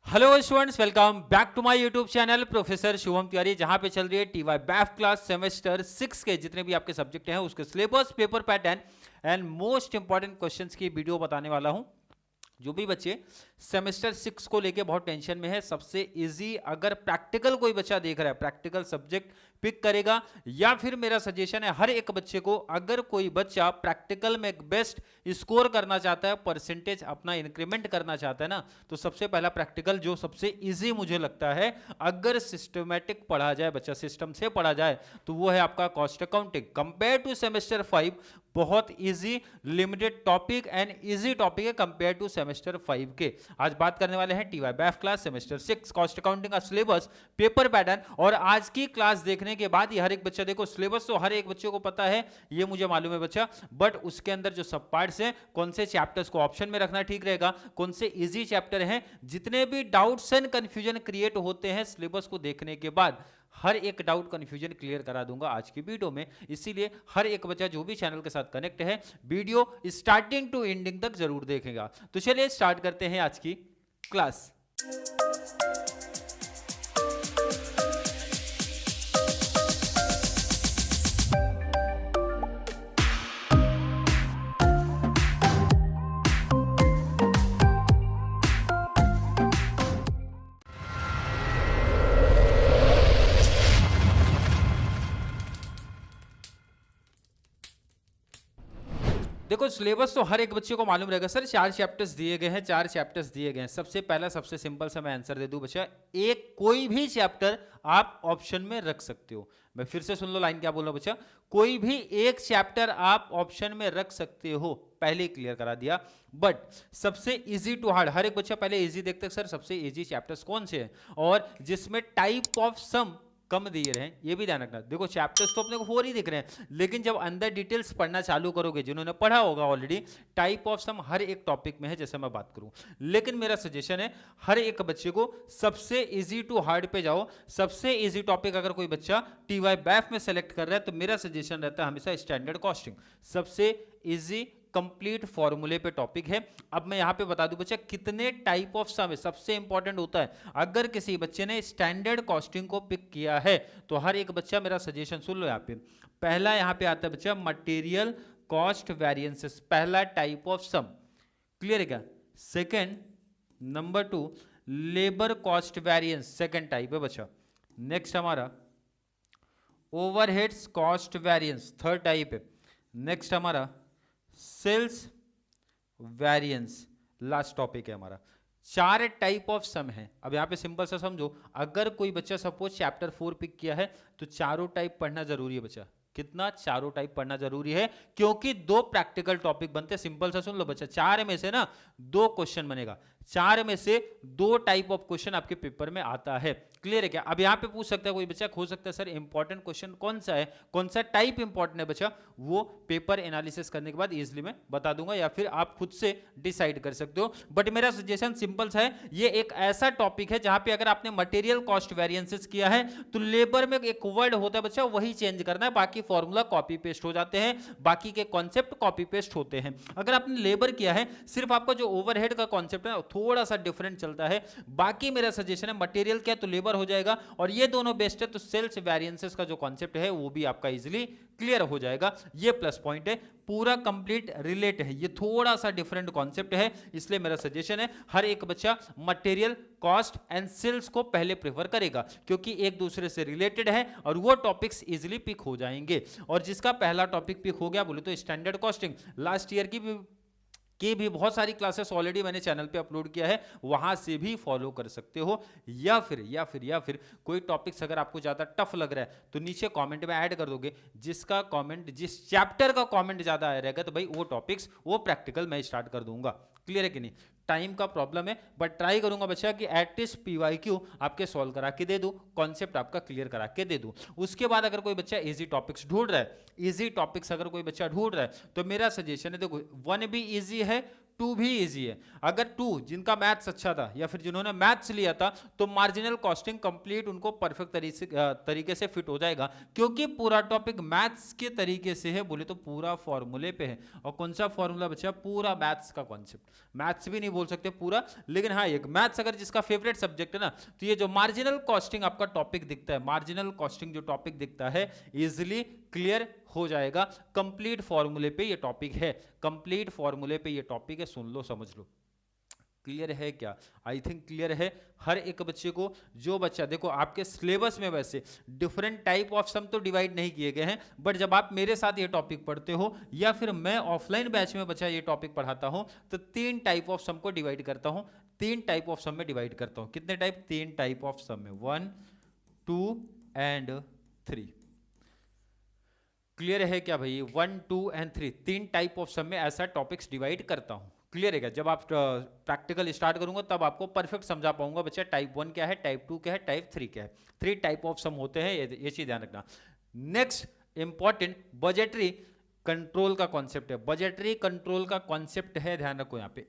Hello students, welcome back to my YouTube channel professor Shubham Tiwari, जहां पे चल रही है टीवाई बैफ क्लास सेमेस्टर 6 के जितने भी आपके सब्जेक्ट हैं उसके syllabus, paper pattern and most important questions की वीडियो बताने वाला हूं। जो भी बच्चे सेमेस्टर 6 को लेके बहुत टेंशन में है, सबसे इजी अगर प्रैक्टिकल कोई बच्चा देख रहा है, प्रैक्टिकल सब्जेक्ट पिक करेगा, या फिर मेरा सजेशन है हर एक बच्चे को, अगर कोई बच्चा प्रैक्टिकल में बेस्ट स्कोर करना चाहता है, परसेंटेज अपना इंक्रीमेंट करना चाहता है ना, तो सबसे पहला प्रैक्टिकल जो सबसे इजी मुझे लगता है, अगर सिस्टमैटिक पढ़ा जाए, बच्चा सिस्टम से पढ़ा जाए, तो वो है आपका cost accounting. Compare to semester 5 बहुत easy limited topic and easy topic है कंपेयर टू सेमेस्टर 5 के। आज बात करने वाले हैं TY BAIF class semester 6 cost accounting का सिलेबस, पेपर पैटर्न। और आज की क्लास देखने के बाद ये हर एक बच्चा, देखो सिलेबस तो हर एक बच्चे को पता है, ये मुझे मालूम है बच्चा, बट उसके अंदर जो सब पार्ट्स हैं, कौन से चैप्टर्स को ऑप्शन में रखना ठीक रहेगा, कौन से इजी चैप्टर हैं, जितने भी डाउट्स एंड कंफ्यूजन क्रिएट होते हैं सिलेबस को देखने के बाद, हर एक डाउट कंफ्यूजन क्लियर करा दूंगा आज की वीडियो में। इसीलिए हर एक बच्चा जो भी चैनल के साथ कनेक्ट है, वीडियो स्टार्टिंग टू एंडिंग तक जरूर देखेगा। तो चलिए स्टार्ट करते हैं आज की क्लास। देखो सिलेबस तो हर एक बच्चे को मालूम रहेगा सर, 4 चैप्टर्स दिए गए हैं, 4 चैप्टर्स दिए गए हैं। सबसे पहला सबसे सिंपल सा मैं आंसर दे दूं बच्चा, एक कोई भी चैप्टर आप ऑप्शन में रख सकते हो। मैं फिर से सुन लो लाइन, क्या बोल रहा हूं बच्चा, कोई भी एक चैप्टर आप ऑप्शन में रख सकते हो, पहले क्लियर करा दिया। बट सबसे इजी टू हार्ड, हर एक बच्चा पहले इजी देखते हैं सर, सबसे इजी चैप्टर्स कौन से हैं और जिसमें टाइप ऑफ सम कम दिए रहे हैं, ये भी ध्यान रखना। देखो चैप्टर्स तो अपने को 4 ही दिख रहे हैं, लेकिन जब अंदर डिटेल्स पढ़ना चालू करोगे, जिन्होंने पढ़ा होगा ऑलरेडी, टाइप ऑफ सम हर एक टॉपिक में है, जैसे मैं बात करूं। लेकिन मेरा सजेशन है हर एक बच्चे को सबसे इजी टू हार्ड पे जाओ। सबसे इजी टॉपिक अगर कोई बच्चा टीवाई बैफ में सेलेक्ट कर रहा है, तो मेरा सजेशन रहता है हमेशा स्टैंडर्ड कॉस्टिंग, सबसे इजी कंप्लीट फॉर्मूले पे टॉपिक है। अब मैं यहां पे बता दूं बच्चा कितने टाइप ऑफ सम है, सबसे इंपॉर्टेंट होता है। अगर किसी बच्चे ने स्टैंडर्ड कॉस्टिंग को पिक किया है, तो हर एक बच्चा मेरा सजेशन सुन लो। यहां पे पहला यहां पे आता है बच्चा मटेरियल कॉस्ट वेरिएंसेस, पहला टाइप ऑफ सम, क्लियर है क्या। Second number 2 labour cost variance, second type है बच्चा। नेक्स्ट हमारा overheads cost variance, third type है। नेक्स्ट हमारा सेल्स वेरिएंस, लास्ट टॉपिक है हमारा। 4 टाइप ऑफ सम है। अब यहां पे सिंपल सा समझो, अगर कोई बच्चा सपोज चैप्टर 4 पिक किया है, तो चारों टाइप पढ़ना जरूरी है बच्चा। कितना? चारों टाइप पढ़ना जरूरी है, क्योंकि 2 प्रैक्टिकल टॉपिक बनते हैं। सिंपल सा सुन लो बच्चा, 4 में से ना 2 क्वेश्चन बनेगा, 4 में से 2 टाइप ऑफ क्वेश्चन आपके पेपर में आता है, क्लियर है क्या। अब यहां पे पूछ सकता है कोई बच्चा, हो सकता है सर इंपॉर्टेंट क्वेश्चन कौन सा है, कौन सा टाइप इंपॉर्टेंट है बच्चा, वो पेपर एनालिसिस करने के बाद इजीली मैं बता दूंगा, या फिर आप खुद से डिसाइड कर सकते हो। बट मेरा सजेशन सिंपल सा है, ये एक ऐसा टॉपिक है जहां पे अगर आपने मटेरियल कॉस्ट वेरिएंसेस किया है, तो लेबर में एक वर्ड होता है बच्चा, वही चेंज करना है, बाकी फॉर्मूला कॉपी पेस्ट हो जाते हैं, बाकी के कॉन्सेप्ट कॉपी पेस्ट होते हैं। अगर आपने लेबर किया है, सिर्फ आपका जो ओवरहेड का कॉन्सेप्ट है थोड़ा सा डिफरेंट चलता है, बाकी मेरा सजेशन है मटेरियल क्या तो लेबर हो जाएगा, और ये दोनों बेस्ट है तो सेल्स वेरिएंसेस का जो कॉन्सेप्ट है वो भी आपका इजीली क्लियर हो जाएगा। ये प्लस पॉइंट है, पूरा कंप्लीट रिलेट है, ये थोड़ा सा डिफरेंट कॉन्सेप्ट है, इसलिए मेरा सजेशन है हर एक बच्चा मटेरियल कॉस्ट एंड सेल्स को पहले प्रेफर करेगा, क्योंकि एक दूसरे से रिलेटेड है और वो टॉपिक्स इजीली पिक हो जाएंगे। और जिसका पहला टॉपिक पिक हो गया बोले तो स्टैंडर्ड कॉस्टिंग, लास्ट ईयर की भी बहुत सारी क्लासेस ऑलरेडी मैंने चैनल पे अपलोड किया है, वहां से भी फॉलो कर सकते हो। या फिर कोई टॉपिक्स अगर आपको ज्यादा टफ लग रहा है, तो नीचे कमेंट में ऐड कर दोगे, जिसका कमेंट, जिस चैप्टर का कमेंट ज्यादा आया रहेगा, तो भाई वो टॉपिक्स, वो प्रैक्टिकल मैं स्टार्ट कर दूंगा, क्लियर है कि नहीं। टाइम का प्रॉब्लम है, बट ट्राई करूंगा बच्चा कि एटलीस्ट PYQ आपके सॉल्व करा के दे दूं, कॉन्सेप्ट आपका क्लियर करा के दे दूं। उसके बाद अगर कोई बच्चा इजी टॉपिक्स ढूंढ रहा है, इजी टॉपिक्स अगर कोई बच्चा ढूंढ रहा है, तो मेरा सजेशन है, देखो 1 भी इजी है, टू भी इजी है। अगर टू जिनका मैथ्स अच्छा था या फिर जिन्होंने मैथ्स लिया था तो मार्जिनल कॉस्टिंग कंप्लीट उनको परफेक्ट तरीके से फिट हो जाएगा, क्योंकि पूरा टॉपिक मैथ्स के तरीके से है, बोले तो पूरा फॉर्मूले पे है। और कौन सा फॉर्मूला बच्चा? पूरा मैथ्स का कॉन्सेप्ट। मैथ्स भी नहीं बोल सकते पूरा, लेकिन हाँ एक मैथ्स अगर जिसका फेवरेट सब्जेक्ट है ना, तो ये जो मार्जिनल कॉस्टिंग आपका टॉपिक दिखता है, मार्जिनल कॉस्टिंग जो टॉपिक दिखता है इजिली क्लियर हो जाएगा। कंप्लीट फॉर्मूले पे ये टॉपिक है, कंप्लीट फॉर्मूले पे ये टॉपिक है, सुन लो समझ लो। क्लियर है क्या? आई थिंक क्लियर है हर एक बच्चे को। जो बच्चा देखो आपके सिलेबस में वैसे डिफरेंट टाइप ऑफ सम तो डिवाइड नहीं किए गए हैं, बट जब आप मेरे साथ ये टॉपिक पढ़ते हो या फिर मैं ऑफलाइन बैच में बच्चा ये टॉपिक पढ़ाता हूं, तो 3 टाइप ऑफ सम को डिवाइड करता हूं। 3 टाइप ऑफ सम में डिवाइड करता हूं। कितने टाइप? 3 टाइप ऑफ सम में, 1 2 एंड 3। क्लियर है क्या भाई? 1 2 एंड 3 3 टाइप ऑफ सम में ऐसा टॉपिक्स डिवाइड करता हूं। क्लियर है क्या? जब आप प्रैक्टिकल स्टार्ट करूंगा तब आपको परफेक्ट समझा पाऊंगा बच्चा टाइप 1 क्या है, टाइप 2 क्या है, टाइप 3 क्या है। 3 टाइप ऑफ सम होते हैं, ये चीज ध्यान रखना। नेक्स्ट इंपॉर्टेंट बजटरी कंट्रोल का कॉन्सेप्ट है। बजटरी कंट्रोल का कॉन्सेप्ट है, ध्यान रखो यहाँ पे।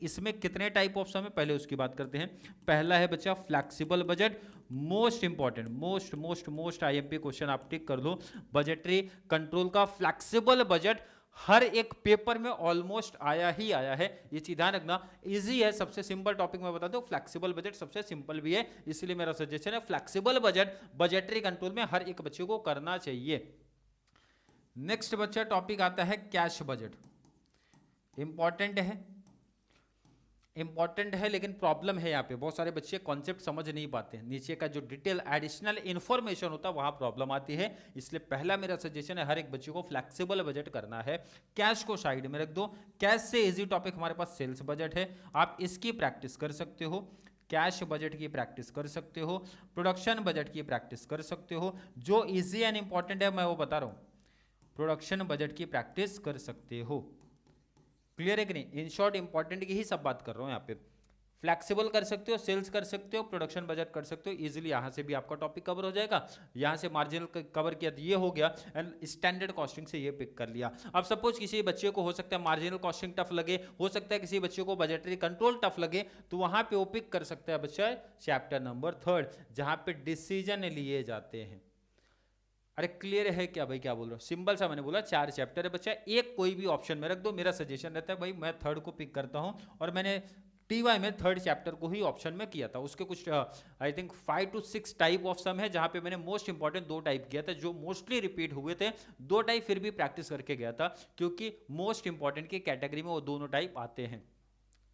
इसमें कितने टाइप ऑफ सम है पहले उसकी बात करते हैं। पहला है बच्चा flexible budget, most important, most most most IMP question आप टिक कर लो। बजटरी कंट्रोल का फ्लेक्सिबल बजट हर एक पेपर में ऑलमोस्ट आया ही आया है, ये चीज ध्यान रखना। इजी है, सबसे सिंपल टॉपिक मैं बता दूं, फ्लेक्सिबल बजट सबसे सिंपल भी है, इसलिए मेरा सजेशन है फ्लेक्सिबल बजट बजटरी कंट्रोल में हर एक बच्चे को करना चाहिए। नेक्स्ट बच्चा टॉपिक आता है कैश बजट। इंपॉर्टेंट है लेकिन प्रॉब्लम है यहाँ पे, बहुत सारे बच्चे कॉन्सेप्ट समझ नहीं पाते हैं। नीचे का जो डिटेल एडिशनल इंफॉर्मेशन होता है वहां प्रॉब्लम आती है, इसलिए पहला मेरा सजेशन है हर एक बच्चे को फ्लेक्सिबल बजट करना है। कैश को साइड में रख दो। कैश से इजी टॉपिक हमारे पास सेल्स बजट है, आप इसकी प्रैक्टिस कर सकते हो। कैश बजट की प्रैक्टिस कर सकते हो, प्रोडक्शन बजट की प्रैक्टिस कर सकते हो। जो इजी एंड इंपॉर्टेंट है मैं वो बता रहा हूं, प्रोडक्शन बजट की प्रैक्टिस कर सकते हो। क्लियर है कि नहीं? इन शॉर्ट इंपॉर्टेंट की ही सब बात कर रहा हूं यहाँ पे। फ्लेक्सिबल कर सकते हो, सेल्स कर सकते हो, प्रोडक्शन बजट कर सकते हो, इजीली यहां से भी आपका टॉपिक कवर हो जाएगा। यहां से मार्जिनल कवर किया तो ये हो गया, एंड स्टैंडर्ड कॉस्टिंग से ये पिक कर लिया। अब सपोज किसी बच्चे को हो सकता है मार्जिनल कॉस्टिंग टफ लगे, हो सकता है किसी बच्चे को बजटरी कंट्रोल टफ लगे, तो वहां पे वो पिक कर सकता है बच्चा चैप्टर नंबर 3 जहां पे डिसीजन लिए जाते हैं। अरे क्लियर है क्या भाई? क्या बोल रहा हूँ? सिंपल सा मैंने बोला 4 चैप्टर है बच्चा, एक कोई भी ऑप्शन में रख दो। मेरा सजेशन रहता है भाई मैं 3rd को पिक करता हूँ, और मैंने टीवाई में 3rd चैप्टर को ही ऑप्शन में किया था। उसके कुछ I think 5 to 6 type of some है, जहां पे मैंने मोस्ट इंपॉर्टेंट 2 टाइप किया था जो मोस्टली रिपीट हुए थे। 2 टाइप फिर भी प्रैक्टिस करके गया था, क्योंकि मोस्ट इंपॉर्टेंट की कैटेगरी में वो दोनों टाइप आते हैं।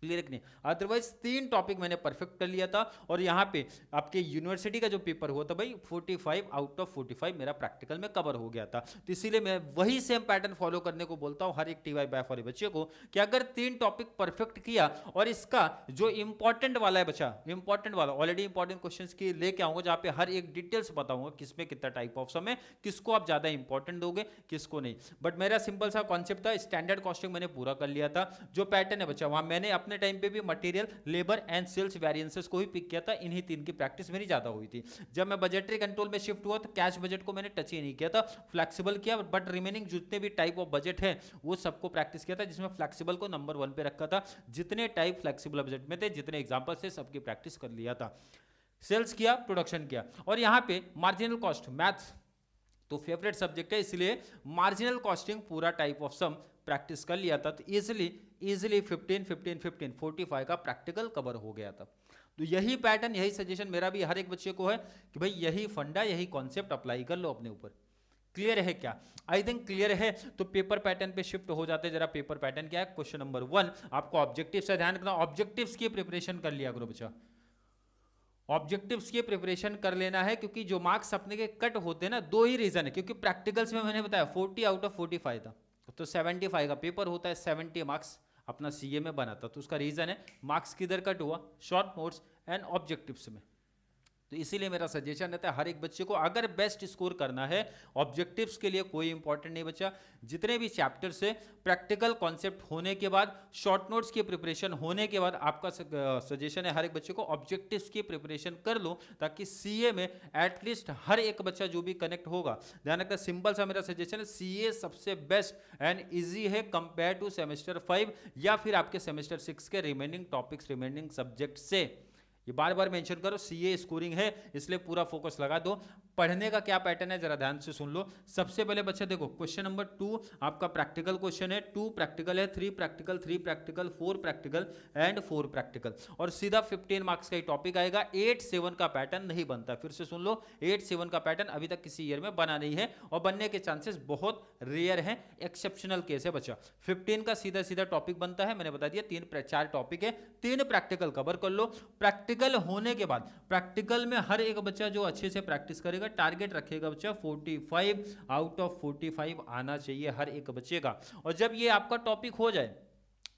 क्लियर नहीं? अदरवाइज 3 टॉपिक मैंने परफेक्ट कर लिया था, और यहाँ पे आपके यूनिवर्सिटी का जो पेपर हुआ था भाई 45 आउट ऑफ 45 मेरा प्रैक्टिकल में कवर हो गया था। तो इसीलिए मैं वही सेम पैटर्न फॉलो करने को बोलता हूँ हर एक टीवाई बाय वाले बच्चे को, कि अगर 3 टॉपिक परफेक्ट किया, और इसका जो इंपॉर्टेंट वाला है बच्चा, इंपॉर्टेंट वाला ऑलरेडी इंपॉर्टेंट क्वेश्चन की लेके आऊंगा, जहाँ पे हर एक डिटेल्स बताऊंगा किसमें कितना टाइप ऑफ सम है, किसको आप ज्यादा इंपॉर्टेंट दोगे, किसको नहीं। बट मेरा सिंपल सा कॉन्सेप्ट था, स्टैंडर्ड कॉस्टिंग मैंने पूरा कर लिया था। जो पैटर्न है बच्चा, वहां मैंने अपने टाइम पे भी material, labour and sales variances को ही पिक किया था। इन्हीं 3 की प्रैक्टिस मेरी ज्यादा हुई थी। जब मैं बजटरी कंट्रोल में शिफ्ट हुआ तो कैश बजट को मैंने टच ही नहीं किया था, फ्लेक्सिबल किया, बट रिमेनिंग जितने भी टाइप ऑफ बजट है वो सबको प्रैक्टिस किया था, जिसमें फ्लेक्सिबल को नंबर 1 पे रखा था। जितने टाइप फ्लेक्सिबल बजट में थे, जितने एग्जांपल्स थे, सबकी प्रैक्टिस कर लिया था। सेल्स किया, प्रोडक्शन किया, और यहाँ पे मार्जिनल कॉस्ट, मैथ्स तो फेवरेट सब्जेक्ट है, इसलिए मार्जिनल कॉस्टिंग पूरा टाइप ऑफ सम प्रैक्टिस कर लिया था। तो इजिली 15 15 15 45 का प्रैक्टिकल कवर हो गया था। तो यही पैटर्न, यही सजेशन मेरा भी हर एक बच्चे को है कि भाई यही फंडा, यही कॉन्सेप्ट अप्लाई कर लो अपने ऊपर। क्लियर है क्या? आई थिंक क्लियर है। तो पेपर पैटर्न पे शिफ्ट हो जाते हैं। जरा पेपर पैटर्न क्या है? क्वेश्चन नंबर 1 आपको ऑब्जेक्टिव से ध्यान रखना, ऑब्जेक्टिव्स की प्रिपरेशन कर लिया करो बच्चा। ऑब्जेक्टिव्स की प्रिपरेशन कर लेना है, क्योंकि जो मार्क्स अपने के कट होते हैं ना, 2 ही रीजन है। क्योंकि प्रैक्टिकल्स में मैंने बताया 40 आउट ऑफ 45 था, तो 75 का पेपर होता है, 70 मार्क्स अपना सीए में बना था। तो उसका रीजन है मार्क्स किधर कट हुआ, शॉर्ट नोट्स एंड ऑब्जेक्टिव्स में। तो इसीलिए मेरा सजेशन रहता है हर एक बच्चे को अगर बेस्ट स्कोर करना है, ऑब्जेक्टिव्स के लिए कोई इंपॉर्टेंट नहीं बच्चा, जितने भी चैप्टर से प्रैक्टिकल कॉन्सेप्ट होने के बाद, शॉर्ट नोट्स की प्रिपरेशन होने के बाद, आपका सजेशन है हर एक बच्चे को ऑब्जेक्टिव्स की प्रिपरेशन कर लो, ताकि सीए में एटलीस्ट हर एक बच्चा जो भी कनेक्ट होगा। ध्यान रखना, सिंपल सा मेरा सजेशन है, सीए सबसे बेस्ट एंड इजी है कंपेयर टू सेमेस्टर 5 या फिर आपके सेमेस्टर 6 के रिमेनिंग टॉपिक्स, रिमेनिंग सब्जेक्ट से। ये बार बार मेंशन करो, सीए स्कोरिंग है इसलिए पूरा फोकस लगा दो। पढ़ने का क्या पैटर्न है जरा ध्यान से सुन लो। सबसे पहले बच्चा देखो, क्वेश्चन नंबर 2 आपका प्रैक्टिकल क्वेश्चन है, 2 प्रैक्टिकल है, 3 practical, 3 practical, 4 practical and 4 practical, और सीधा 15 मार्क्स का ही टॉपिक आएगा। 8-7 का पैटर्न नहीं बनता, फिर से सुन लो, 8-7 का पैटर्न अभी तक किसी ईयर में बना नहीं है और बनने के चांसेस बहुत रेयर हैं, एक्सेप्शनल केस है बच्चा। 15 का सीधा सीधा टॉपिक बनता है, मैंने बता दिया 3-4 टॉपिक है, 3 प्रैक्टिकल कवर कर लो। प्रैक्टिकल होने के बाद प्रैक्टिकल में हर एक बच्चा जो अच्छे से प्रैक्टिस करेगा, टारगेट रखेगा बच्चा 45 आउट ऑफ 45 आना चाहिए हर एक बच्चे का। और जब ये आपका टॉपिक हो जाए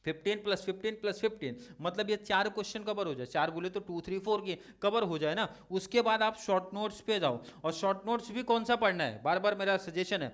15 + 15 + 15 मतलब ये 4 क्वेश्चन कवर हो जाए, 4 बोले तो 2, 3, 4 के कवर हो जाए ना, उसके बाद आप शॉर्ट नोट्स पे जाओ। और शॉर्ट नोट्स भी कौन सा पढ़ना है, बार बार मेरा सजेशन है,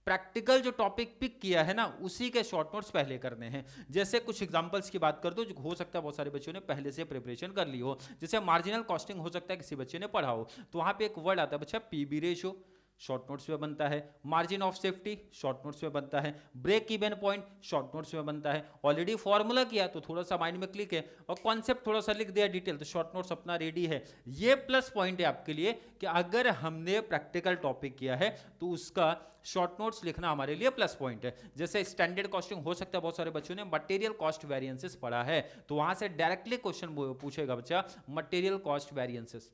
प्रैक्टिकल जो टॉपिक पिक किया है ना उसी के शॉर्ट नोट्स पहले करने हैं। जैसे कुछ एग्जांपल्स की बात कर दो, जो हो सकता है बहुत सारे बच्चों ने पहले से प्रिपरेशन कर ली हो। जैसे मार्जिनल कॉस्टिंग हो सकता है किसी बच्चे ने पढ़ा हो, तो वहां पे एक वर्ड आता है बच्चा पीबी रेशो, शॉर्ट नोट्स में बनता है। Margin of safety short notes में बनता है। Break even point short notes में बनता है। ऑलरेडी फॉर्मूला किया तो थोड़ा सा माइंड में क्लिक है, और कॉन्सेप्ट थोड़ा सा लिख दिया डिटेल, तो शॉर्ट नोट्स अपना रेडी है। ये प्लस पॉइंट है आपके लिए कि अगर हमने प्रैक्टिकल टॉपिक किया है तो उसका शॉर्ट नोट्स लिखना हमारे लिए प्लस पॉइंट है। जैसे स्टैंडर्ड कॉस्टिंग हो सकता है बहुत सारे बच्चों ने मटेरियल कॉस्ट वेरिएंसेस पढ़ा है, तो वहां से डायरेक्टली क्वेश्चन पूछेगा बच्चा material cost variances,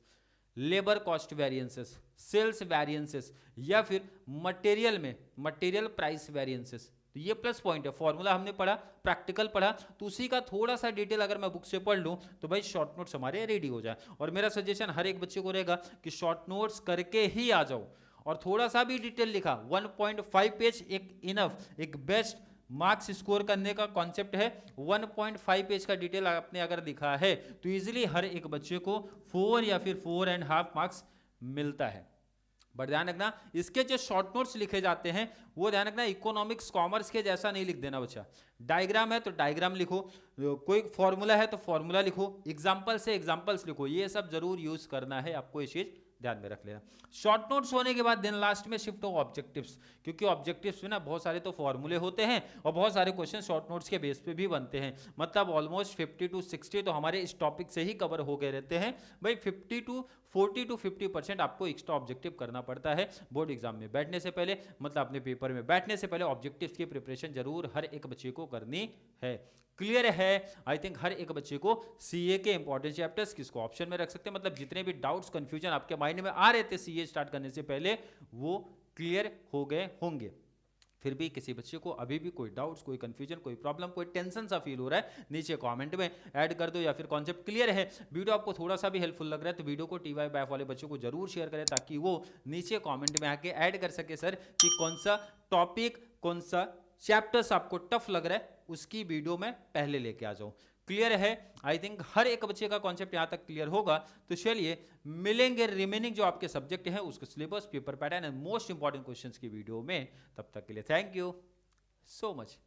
labour cost variances, sales variances, या फिर मटेरियल में मटेरियल प्राइस वेरिएंसेस। तो ये प्लस पॉइंट है। फॉर्मूला हमने पढ़ा, प्रैक्टिकल पढ़ा, तो उसी का थोड़ा सा डिटेल अगर मैं बुक से पढ़ लूँ तो भाई शॉर्ट नोट्स हमारे रेडी हो जाए। और मेरा सजेशन हर एक बच्चे को रहेगा कि शॉर्ट नोट्स करके ही आ जाओ, और थोड़ा सा भी डिटेल लिखा, 1.5 पेज एक इनफ, एक बेस्ट मार्क्स स्कोर करने का कॉन्सेप्ट है। 1.5 पेज का डिटेल आपने अगर लिखा है तो इजीली हर एक बच्चे को 4 या फिर 4.5 मार्क्स मिलता है। बट ध्यान रखना, इसके जो शॉर्ट नोट्स लिखे जाते हैं वो ध्यान रखना इकोनॉमिक्स कॉमर्स के जैसा नहीं लिख देना बच्चा। डायग्राम है तो डायग्राम लिखो, कोई फॉर्मूला है तो फॉर्मूला लिखो, एग्जाम्पल से एग्जाम्पल्स लिखो, ये सब जरूर यूज करना है आपको, ये चीज ध्यान में रख लेना। शॉर्ट नोट्स होने के बाद देन लास्ट में शिफ्ट हो ऑब्जेक्टिव्स, क्योंकि ऑब्जेक्टिव्स में ना बहुत सारे तो फॉर्मूले होते हैं और बहुत सारे क्वेश्चन शॉर्ट नोट्स के बेस पे भी बनते हैं। मतलब ऑलमोस्ट 50 to 60 तो हमारे इस टॉपिक से ही कवर हो गए रहते हैं भाई। 40 to 50% आपको एक्स्ट्रा ऑब्जेक्टिव करना पड़ता है बोर्ड एग्जाम में बैठने से पहले, मतलब अपने पेपर में बैठने से पहले ऑब्जेक्टिव्स की प्रिपरेशन जरूर हर एक बच्चे को करनी है। क्लियर है? आई थिंक हर एक बच्चे को सीए के इंपॉर्टेंट चैप्टर्स किसको ऑप्शन में रख सकते हैं, मतलब जितने भी डाउट्स कंफ्यूजन आपके माइंड में आ रहे थे सीए स्टार्ट करने से पहले वो क्लियर हो गए होंगे। फिर भी किसी बच्चे को अभी भी कोई डाउट्स, कोई कंफ्यूजन, कोई प्रॉब्लम, कोई टेंशन सा फील हो रहा है, नीचे कमेंट में ऐड कर दो, या फिर कॉन्सेप्ट क्लियर है, वीडियो आपको थोड़ा सा भी हेल्पफुल लग रहा है तो वीडियो को टीवाई बैफ वाले बच्चों को जरूर शेयर करें, ताकि वो नीचे कमेंट में आके ऐड कर सके सर कि कौन सा टॉपिक, कौन सा चैप्टर्स आपको टफ लग रहा है, उसकी वीडियो में पहले लेके आ जाऊं। क्लियर है? आई थिंक हर एक बच्चे का कॉन्सेप्ट यहां तक क्लियर होगा। तो चलिए मिलेंगे रिमेनिंग जो आपके सब्जेक्ट हैं उसके syllabus, paper pattern and most important questions की वीडियो में। तब तक के लिए थैंक यू सो मच।